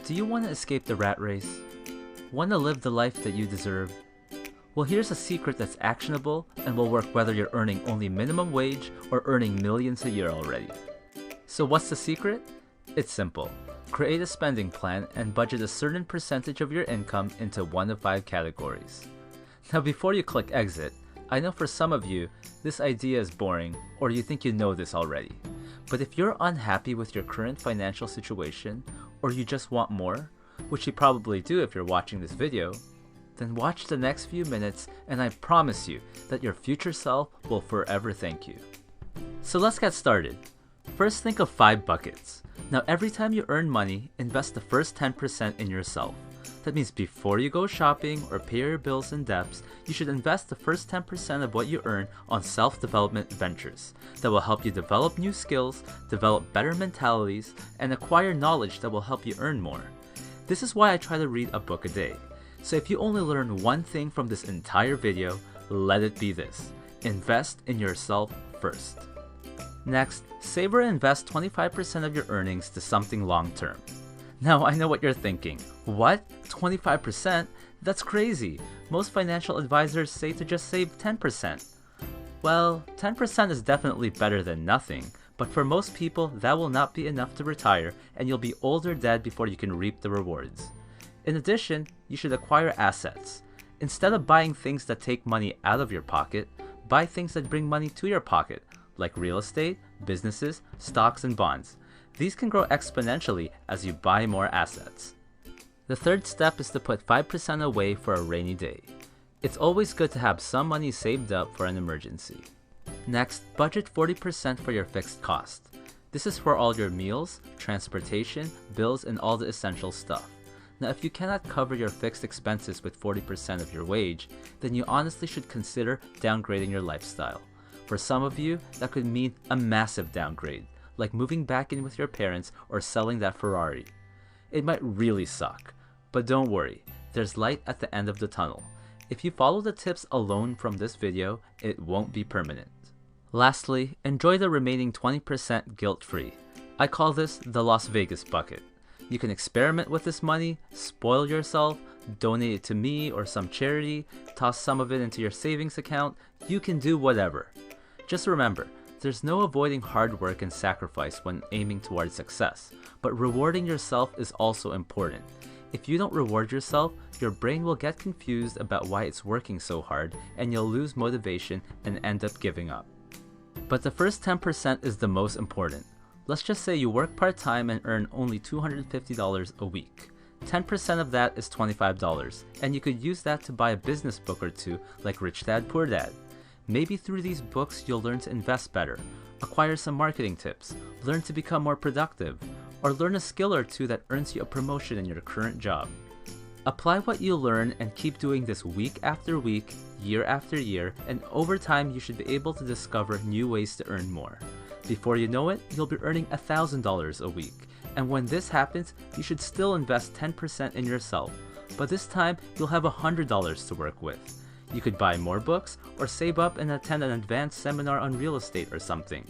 Do you want to escape the rat race? Want to live the life that you deserve? Well, here's a secret that's actionable and will work whether you're earning only minimum wage or earning millions a year already. So what's the secret? It's simple. Create a spending plan and budget a certain percentage of your income into one of 5 categories. Now before you click exit, I know for some of you, this idea is boring or you think you know this already. But if you're unhappy with your current financial situation or you just want more, which you probably do if you're watching this video, then watch the next few minutes and I promise you that your future self will forever thank you. So let's get started. First, think of 5 buckets. Now every time you earn money, invest the first 10% in yourself. That means before you go shopping or pay your bills and debts, you should invest the first 10% of what you earn on self-development ventures that will help you develop new skills, develop better mentalities, and acquire knowledge that will help you earn more. This is why I try to read a book a day. So if you only learn one thing from this entire video, let it be this: invest in yourself first. Next, save or invest 25% of your earnings to something long-term. Now I know what you're thinking. What? 25%? That's crazy. Most financial advisors say to just save 10%. Well, 10% is definitely better than nothing, but for most people that will not be enough to retire and you'll be old or dead before you can reap the rewards. In addition, you should acquire assets. Instead of buying things that take money out of your pocket, buy things that bring money to your pocket, like real estate, businesses, stocks, and bonds. These can grow exponentially as you buy more assets. The third step is to put 5% away for a rainy day. It's always good to have some money saved up for an emergency. Next, budget 40% for your fixed cost. This is for all your meals, transportation, bills, and all the essential stuff. Now, if you cannot cover your fixed expenses with 40% of your wage, then you honestly should consider downgrading your lifestyle. For some of you, that could mean a massive downgrade, like moving back in with your parents or selling that Ferrari. It might really suck, but don't worry, there's light at the end of the tunnel. If you follow the tips alone from this video, it won't be permanent. Lastly, enjoy the remaining 20% guilt-free. I call this the Las Vegas bucket. You can experiment with this money, spoil yourself, donate it to me or some charity, toss some of it into your savings account. You can do whatever. Just remember, there's no avoiding hard work and sacrifice when aiming towards success, but rewarding yourself is also important. If you don't reward yourself, your brain will get confused about why it's working so hard and you'll lose motivation and end up giving up. But the first 10% is the most important. Let's just say you work part-time and earn only $250 a week. 10% of that is $25, and you could use that to buy a business book or two like Rich Dad Poor Dad. Maybe through these books you'll learn to invest better, acquire some marketing tips, learn to become more productive, or learn a skill or two that earns you a promotion in your current job. Apply what you learn and keep doing this week after week, year after year, and over time you should be able to discover new ways to earn more. Before you know it, you'll be earning $1,000 a week. And when this happens, you should still invest 10% in yourself. But this time, you'll have $100 to work with. You could buy more books or save up and attend an advanced seminar on real estate or something.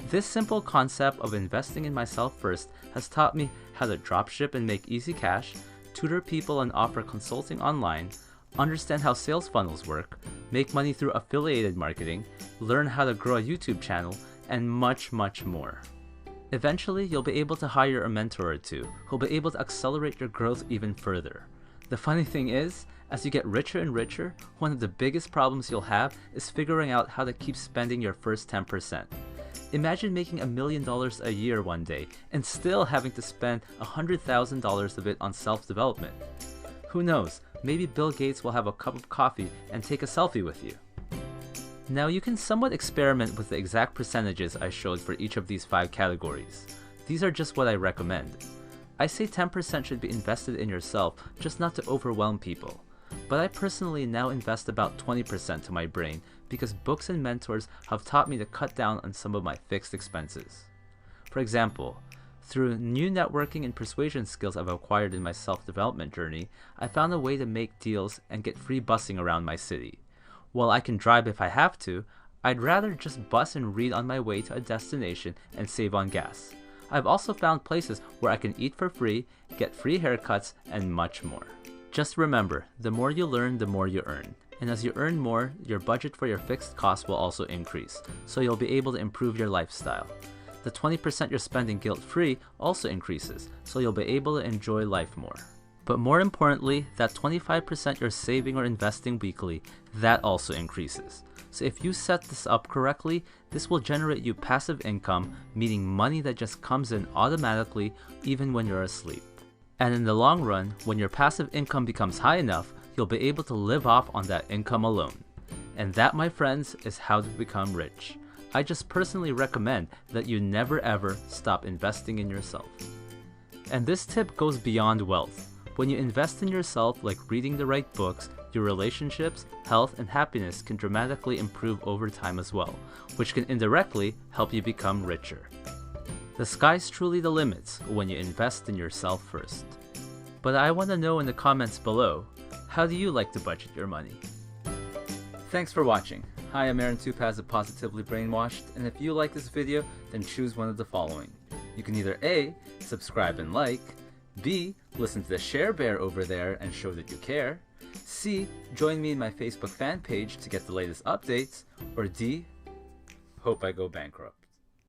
This simple concept of investing in myself first has taught me how to dropship and make easy cash, tutor people and offer consulting online, understand how sales funnels work, make money through affiliated marketing, learn how to grow a YouTube channel, and much, much more. Eventually, you'll be able to hire a mentor or two who'll be able to accelerate your growth even further. The funny thing is, as you get richer and richer, one of the biggest problems you'll have is figuring out how to keep spending your first 10%. Imagine making $1 million a year one day and still having to spend $100,000 of it on self-development. Who knows, maybe Bill Gates will have a cup of coffee and take a selfie with you. Now you can somewhat experiment with the exact percentages I showed for each of these 5 categories. These are just what I recommend. I say 10% should be invested in yourself, just not to overwhelm people. But I personally now invest about 20% to my brain because books and mentors have taught me to cut down on some of my fixed expenses. For example, through new networking and persuasion skills I've acquired in my self-development journey, I found a way to make deals and get free busing around my city. While I can drive if I have to, I'd rather just bus and read on my way to a destination and save on gas. I've also found places where I can eat for free, get free haircuts, and much more. Just remember, the more you learn, the more you earn. And as you earn more, your budget for your fixed costs will also increase, so you'll be able to improve your lifestyle. The 20% you're spending guilt-free also increases, so you'll be able to enjoy life more. But more importantly, that 25% you're saving or investing weekly, that also increases. So if you set this up correctly, this will generate you passive income, meaning money that just comes in automatically even when you're asleep. And in the long run, when your passive income becomes high enough, you'll be able to live off on that income alone. And that, my friends, is how to become rich. I just personally recommend that you never ever stop investing in yourself. And this tip goes beyond wealth. When you invest in yourself, like reading the right books, your relationships, health, and happiness can dramatically improve over time as well, which can indirectly help you become richer. The sky's truly the limit when you invest in yourself first. But I want to know in the comments below, how do you like to budget your money? Thanks for watching. Hi, I'm Aaron Tupaz of Positively Brainwashed, and if you like this video, then choose one of the following. You can either A, subscribe and like, B, listen to the Share Bear over there and show that you care, C, join me in my Facebook fan page to get the latest updates, or D, hope I go bankrupt.